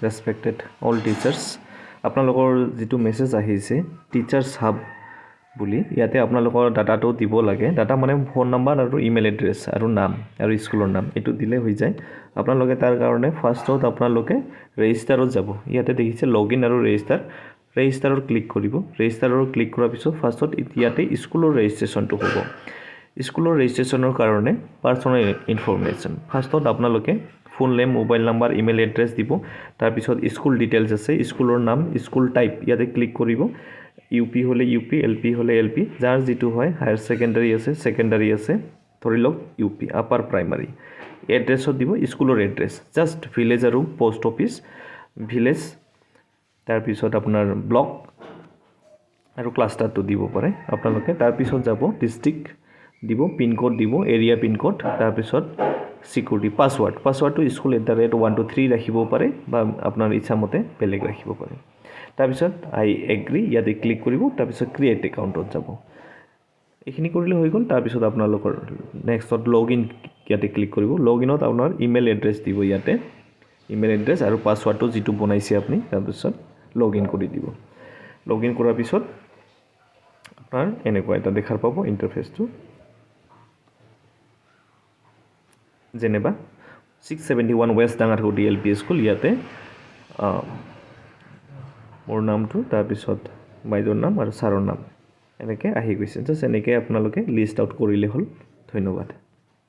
respected all teachers আপোনালোকৰ যিটো message আহিছে টিচাৰ্ছ হাব বুলি ইয়াতে আপোনালোকৰ ডাটাটো দিব লাগে ডাটা মানে ফোন নাম্বাৰ আৰু ইমেইল এড্ৰেছ আৰু নাম আৰু স্কুলৰ নাম এইটো দিলে হৈ যায় আপোনালোকে তাৰ কাৰণে ফাৰ্ষ্টত আপোনালোকে ৰেজিষ্টাৰত যাব ইয়াতে দেখিছে লগইন আৰু ৰেজিষ্টাৰত ক্লিক কৰিব ৰেজিষ্টাৰত ক্লিক কৰাৰ পিছত ফাৰ্ষ্টত ইয়াতে স্কুলৰ ৰেজিষ্ট্ৰেশ্যনটো হ'ব স্কুলৰ ৰেজিষ্ট্ৰেশ্যনৰ কাৰণে পাৰ্চনেল ইনফৰমেশ্যন ফাৰ্ষ্টত আপোনালোকে full name mobile number email address দিব তাৰপিছত স্কুল ডিটেইলছ আছে স্কুলৰ নাম স্কুল টাইপ ইয়াতে ক্লিক কৰিব ইউপি হ'লে ইউপি এলপি হ'লে এলপি যাৰ যিটো হয় হায়াৰ ছেকেণ্ডাৰী আছে ধৰি লওক ইউপি আপাৰ প্ৰাইমাৰী এড্ৰেছত দিব স্কুলৰ এড্ৰেছ জাষ্ট ভিলেজ আৰু পোষ্ট অফিচ ভিলেজ তাৰপিছত আপোনাৰ ব্লক আৰু ক্লাষ্টাৰটো দিব পাৰে আপোনালোকে তাৰপিছত যাব ডিষ্ট্ৰিক্ট দিব পিনক'ড দিব এৰিয়া পিনক'ড তাৰপিছত সিকিউৰিটি পাছৱাৰ্ডটো school@123 ৰাখিব পাৰে বা আপোনাৰ ইচ্ছামতে বেলেগ ৰাখিব পাৰে তাৰপিছত আই এগ্ৰি ইয়াতে ক্লিক কৰিব তাৰপিছত ক্ৰিয়েট একাউণ্টত যাব এইখিনি কৰিলে হৈ গ'ল তাৰপিছত আপোনালোকৰ নেক্সটত লগইন ইয়াতে ক্লিক কৰিব লগইনত আপোনাৰ ইমেইল এড্ৰেছ দিব ইয়াতে ইমেইল এড্ৰেছ আৰু পাছৱাৰ্ডটো যিটো বনাইছে আপুনি তাৰপিছত লগইন কৰি দিব লগইন কৰাৰ পিছত আপোনাৰ এনেকুৱা এটা দেখাৰ পাব ইণ্টাৰফেচটো যেনেবা 671 ৱেষ্ট ডাঙাৰহুটি এলপি স্কুল ইয়াতে মোৰ নামটো তাৰপিছত বাইদেউৰ নাম আৰু ছাৰৰ নাম এনেকৈ আহি গৈছে জাষ্ট এনেকৈ আপোনালোকে লিষ্ট আউট কৰিলে হ'ল ধন্যবাদ